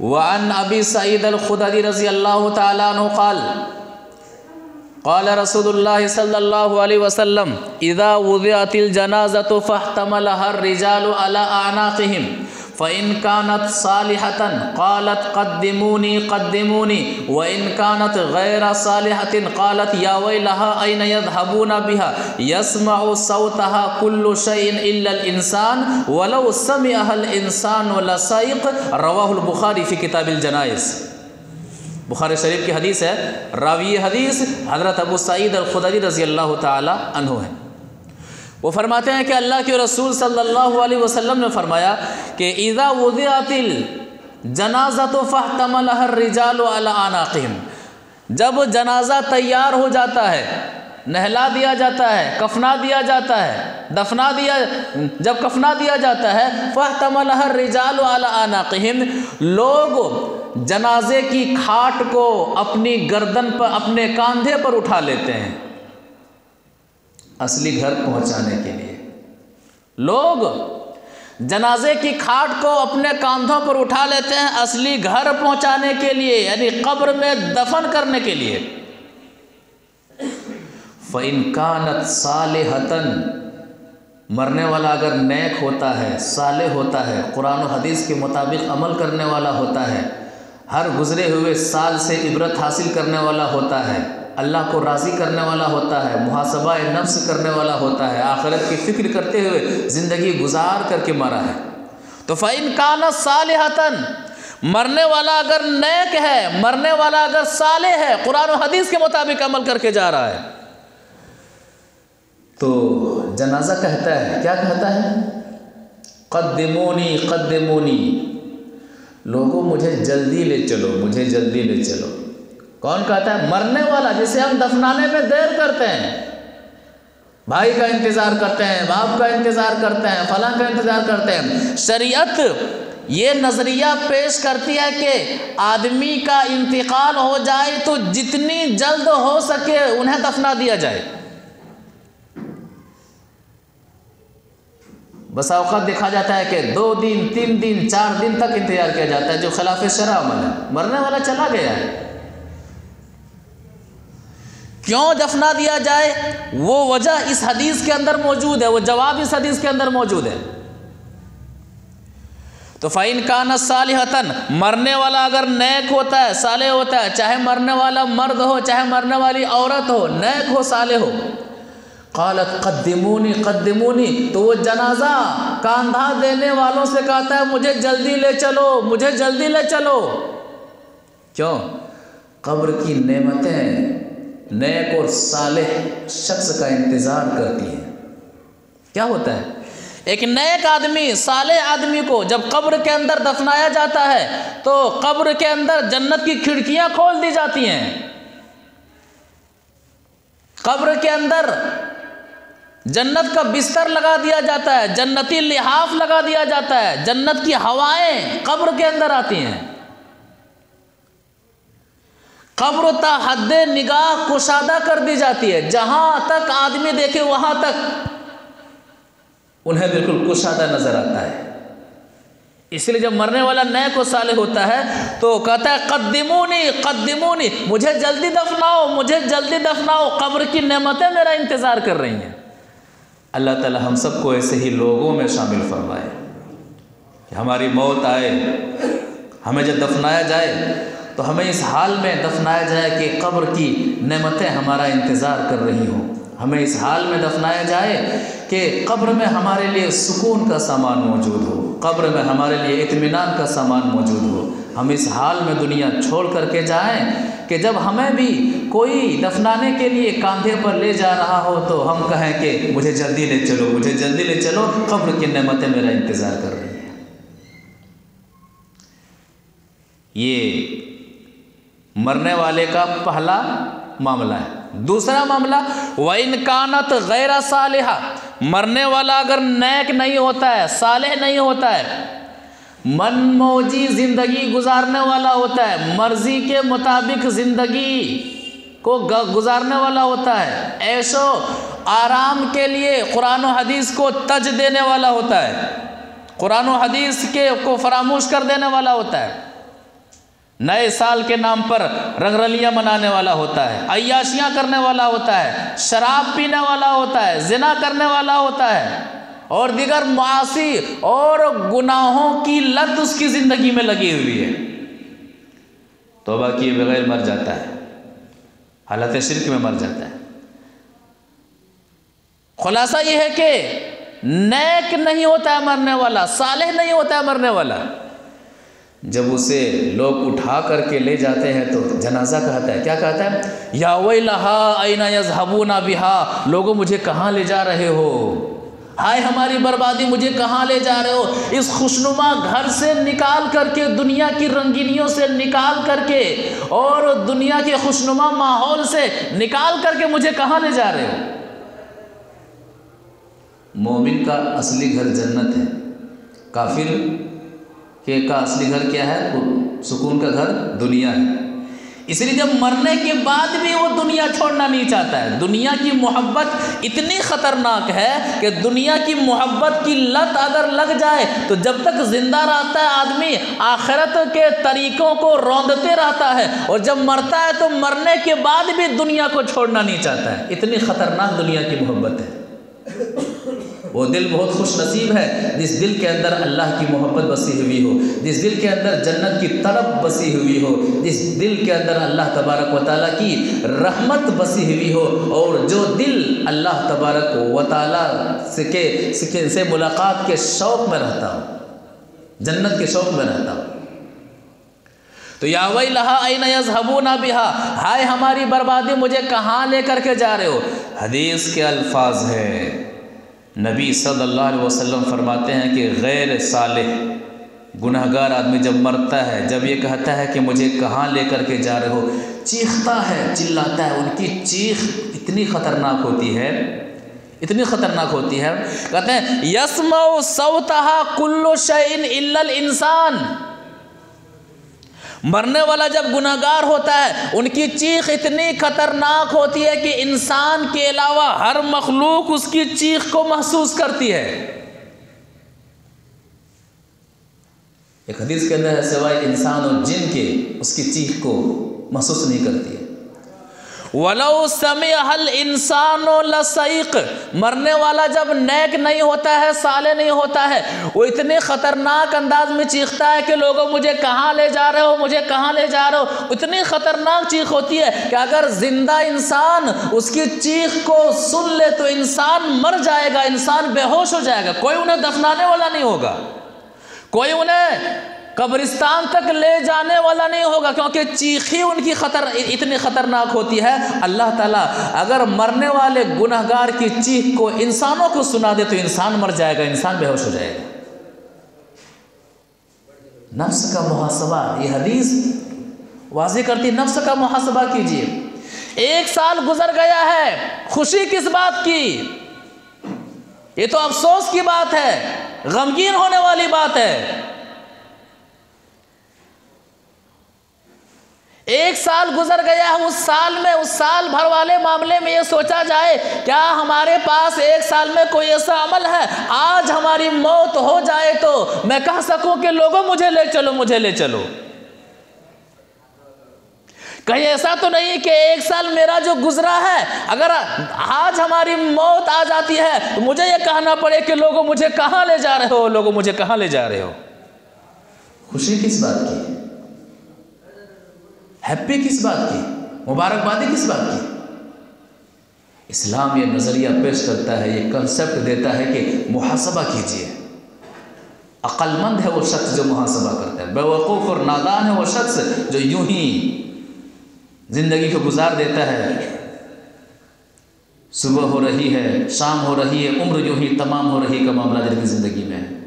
وعن ابی سعید الخدری رضی اللہ تعالیٰ عنہ قال قال رسول اللہ صلی اللہ علیہ وسلم اذا وضعت الجنازۃ فاحتملها الرجال على اعناقهم فإن كانت صالحة قالت قدموني قدموني وإن كانت غير صالحة قالت يا ويلها أين يذهبون بها يسمع صوتها كل شيء إلا الإنسان ولو سمعها الإنسان لصائق رواه البخاری في کتاب الجنائز۔ بخاری شریف کی حدیث ہے، راوی حدیث حضرت ابو سعید الخدری رضی اللہ تعالی عنہ ہے۔ وہ فرماتے ہیں کہ اللہ کے رسول صلی اللہ علیہ وسلم نے فرمایا کہ اذا وضعت الجنازۃ فاحتملها الرجال على اعناقهم، جب جنازہ تیار ہو جاتا ہے، نہلا دیا جاتا ہے، کفنا دیا جاتا ہے، جب کفنا دیا جاتا ہے، فاحتملها الرجال على اعناقهم، لوگ جنازے کی کھاٹ کو اپنی گردن پر، اپنے کاندھے پر اٹھا لیتے ہیں اصلی گھر پہنچانے کے لیے۔ لوگ جنازے کی کھاٹ کو اپنے کاندھوں پر اٹھا لیتے ہیں اصلی گھر پہنچانے کے لیے، یعنی قبر میں دفن کرنے کے لیے۔ فَإِن كَانَتْ صَالِحَةً، مرنے والا اگر نیک ہوتا ہے، صالح ہوتا ہے، قرآن و حدیث کے مطابق عمل کرنے والا ہوتا ہے، ہر گزرے ہوئے سال سے عبرت حاصل کرنے والا ہوتا ہے، اللہ کو راضی کرنے والا ہوتا ہے، محاسبہ نفس کرنے والا ہوتا ہے، آخرت کی فکر کرتے ہوئے زندگی گزار کر کے مرا ہے، تو فَإِن كَانَتْ صَالِحَةً، مرنے والا اگر نیک ہے، مرنے والا اگر صالح ہے، قرآن و حدیث کے مطابق عمل کر کے جا رہا ہے، تو جنازہ کہتا ہے، کیا کہتا ہے؟ قدمونی قدمونی، لوگوں مجھے جلدی لے چلو، مجھے جلدی لے چلو۔ کون کہتا ہے؟ مرنے والا، جسے ہم دفنانے میں دیر کرتے ہیں، بھائی کا انتظار کرتے ہیں، باپ کا انتظار کرتے ہیں، فلاں کا انتظار کرتے ہیں۔ شریعت یہ نظریہ پیش کرتی ہے کہ آدمی کا انتقال ہو جائے تو جتنی جلد ہو سکے انہیں دفنا دیا جائے۔ بسا اوقات دیکھا جاتا ہے کہ 2 دن 3 دن 4 دن تک انتظار کیا جاتا ہے، جو خلاف شرع عمل ہے۔ مرنے والا چلا گیا ہے، کیوں دفنا دیا جائے؟ وہ وجہ اس حدیث کے اندر موجود ہے، وہ جواب اس حدیث کے اندر موجود ہے۔ تو فَإِن كَانَتْ صَالِحَةً، مرنے والا اگر نیک ہوتا ہے، صالح ہوتا ہے، چاہے مرنے والا مرد ہو، چاہے مرنے والی عورت ہو، نیک ہو، صالح ہو، قالت قدمونی قدمونی، تو وہ جنازہ کاندھا دینے والوں سے کہتا ہے مجھے جلدی لے چلو، مجھے جلدی لے چلو۔ کیوں؟ قبر کی نعمتیں نیک اور صالح شخص کا انتظار کرتی ہیں۔ کیا ہوتا ہے؟ ایک نیک آدمی، صالح آدمی کو جب قبر کے اندر دفنایا جاتا ہے تو قبر کے اندر جنت کی کھڑکیاں کھول دی جاتی ہیں، قبر کے اندر جنت کا بستر لگا دیا جاتا ہے، جنتی لحاف لگا دیا جاتا ہے، جنت کی ہوائیں قبر کے اندر آتی ہیں، قبر تا حد نگاہ کشادہ کر دی جاتی ہے، جہاں تک آدمی دیکھے وہاں تک انہیں بالکل کشادہ نظر آتا ہے۔ اس لیے جب مرنے والا نیک و صالح ہوتا ہے تو کہتا ہے قدمونی قدمونی، مجھے جلدی دفناؤ، مجھے جلدی دفناؤ، قبر کی نعمتیں میرا انتظار کر رہی ہیں۔ اللہ تعالی ہم سب کو ایسے ہی لوگوں میں شامل فرمائے کہ ہماری موت آئے، ہمیں جب دفنایا جائے تو ہمیں اس حال میں دفنایا جائے کہ قبر کی نعمتیں ہمارا انتظار کر رہی ہوں، ہمیں اس حال میں دفنایا جائے کہ قبر میں ہمارے لیے سکون کا سامان موجود ہو، قبر میں ہمارے لیے اطمینان کا سامان موجود ہو، ہم اس حال میں دنیا چھوڑ کر کے جائیں کہ جب ہمیں بھی کوئی دفنانے کے لیے کاندھے پر لے جا رہا ہو تو ہم کہیں کہ مجھے جلدی لے چلو، مجھے جلدی لے چلو، قبر کی نعمتیں میرا انتظار کر رہی ہیں۔ یہ مرنے والے کا پہلا معاملہ ہے۔ دوسرا معاملہ وَإِن كَانَتْ غَيْرَ صَالِحَةٍ، مرنے والا اگر نیک نہیں ہوتا ہے، صالح نہیں ہوتا ہے، من موجی زندگی گزارنے والا ہوتا ہے، مرضی کے مطابق زندگی کو گزارنے والا ہوتا ہے، عیش و آرام کے لیے قرآن و حدیث کو تج دینے والا ہوتا ہے، قرآن و حدیث کو فراموش کر دینے والا ہوتا ہے، نئے سال کے نام پر رنگرلیاں منانے والا ہوتا ہے، عیاشیاں کرنے والا ہوتا ہے، شراب پینے والا ہوتا ہے، زنا کرنے والا ہوتا ہے، اور دیگر معاصی اور گناہوں کی لت اس کی زندگی میں لگی ہوئی ہے، توبہ کیے بغیر مر جاتا ہے، حالت شرک میں مر جاتا ہے۔ خلاصہ یہ ہے کہ نیک نہیں ہوتا ہے مرنے والا، صالح نہیں ہوتا ہے مرنے والا۔ جب اسے لوگ اٹھا کر کے لے جاتے ہیں تو جنازہ کہتا ہے، کیا کہتا ہے؟ یا ویلہا این یذہبون بہا، لوگوں مجھے کہاں لے جا رہے ہو، ہائے ہماری بربادی، مجھے کہاں لے جا رہے ہو، اس خوشنما گھر سے نکال کر کے، دنیا کی رنگینیوں سے نکال کر کے، اور دنیا کے خوشنما ماحول سے نکال کر کے مجھے کہاں لے جا رہے ہو۔ مومن کا اصلی گھر جنت ہے، کافر کا اصلی گھر کیا ہے؟ سکون کا گھر دنیا ہے۔ اس لیے جب مرنے کے بعد بھی وہ دنیا چھوڑنا نہیں چاہتا ہے۔ دنیا کی محبت اتنی خطرناک ہے کہ دنیا کی محبت کی لت اگر لگ جائے تو جب تک زندہ رہتا ہے آدمی آخرت کے طریقوں کو روندتے رہتا ہے، اور جب مرتا ہے تو مرنے کے بعد بھی دنیا کو چھوڑنا نہیں چاہتا ہے۔ اتنی خطرناک دنیا کی محبت ہے۔ وہ دل بہت خوش نصیب ہے جس دل کے اندر اللہ کی محبت بسی ہوئی ہو، جس دل کے اندر جنت کی طلب بسی ہوئی ہو، جس دل کے اندر اللہ تبارک و تعالیٰ کی رحمت بسی ہوئی ہو، اور جو دل اللہ تبارک و تعالیٰ سے ملاقات کے شوق میں رہتا ہو، جنت کے شوق میں رہتا ہو۔ تو یا ویلہا این یذہبون بہا، ہائے ہماری بربادی، مجھے کہاں لے کر کے جا رہے ہو۔ حدیث کے الفاظ ہیں، نبی صلی اللہ علیہ وسلم فرماتے ہیں کہ غیر صالح گناہگار آدمی جب مرتا ہے، جب یہ کہتا ہے کہ مجھے کہاں لے کر کے جا رہے ہو، چیختا ہے، چلاتا ہے، ان کی چیخ اتنی خطرناک ہوتی ہے، اتنی خطرناک ہوتی ہے، کہتے ہیں یسمع صوتہا کل شیء الا الانسان۔ مرنے والا جب گناہگار ہوتا ہے، ان کی چیخ اتنی خطرناک ہوتی ہے کہ انسان کے علاوہ ہر مخلوق اس کی چیخ کو محسوس کرتی ہے۔ ایک حدیث کے اندر ہے سوائے انسان اور جن کے اس کی چیخ کو محسوس نہیں کرتی ہے۔ وَلَوْ سَمِعَهَا الْإِنسَانُ لَصَيْقَ، مرنے والا جب نیک نہیں ہوتا ہے، صالح نہیں ہوتا ہے، وہ اتنے خطرناک انداز میں چیختا ہے کہ لوگوں مجھے کہاں لے جا رہے ہو، مجھے کہاں لے جا رہے ہو، اتنی خطرناک چیخ ہوتی ہے کہ اگر زندہ انسان اس کی چیخ کو سن لے تو انسان مر جائے گا، انسان بے ہوش ہو جائے گا، کوئی انہیں دفنانے والا نہیں ہوگا، کوئی انہیں قبرستان تک لے جانے والا نہیں ہوگا، کیونکہ چیخ ہی ان کی اتنی خطرناک ہوتی ہے۔ اللہ تعالیٰ اگر مرنے والے گناہگار کی چیخ کو انسانوں کو سنا دے تو انسان مر جائے گا، انسان بے ہوش ہو جائے گا۔ نفس کا محاسبہ، یہ حدیث واضح کرتی، نفس کا محاسبہ کیجئے۔ 1 سال گزر گیا ہے، خوشی کس بات کی؟ یہ تو افسوس کی بات ہے، غمگین ہونے والی بات ہے۔ 1 سال گزر گیا ہے، اس سال بھر والے معاملے میں یہ سوچا جائے کیا ہمارے پاس 1 سال میں کوئی ایسا عمل ہے آج ہماری موت ہو جائے تو میں کہہ سکوں کہ لوگوں مجھے لے چلو، مجھے لے چلو۔ کہیں ایسا تو نہیں کہ 1 سال میرا جو گزرا ہے اگر آج ہماری موت آ جاتی ہے تو مجھے یہ کہنا پڑے کہ لوگوں مجھے کہاں لے جا رہے ہو، لوگوں مجھے کہاں لے جا رہے ہو۔ خوشی کس بات کی؟ ہیپی کس بات کی؟ مبارکبادی کس بات کی؟ اسلام یہ نظریہ پیش کرتا ہے، یہ کنسپٹ دیتا ہے کہ محاسبہ کیجئے۔ عقل مند ہے وہ شخص جو محاسبہ کرتا ہے، بیوقوف اور نادان ہے وہ شخص جو یوں ہی زندگی کو گزار دیتا ہے، صبح ہو رہی ہے، شام ہو رہی ہے، عمر یوں ہی تمام ہو رہی کا معاملہ جن کی زندگی میں ہے۔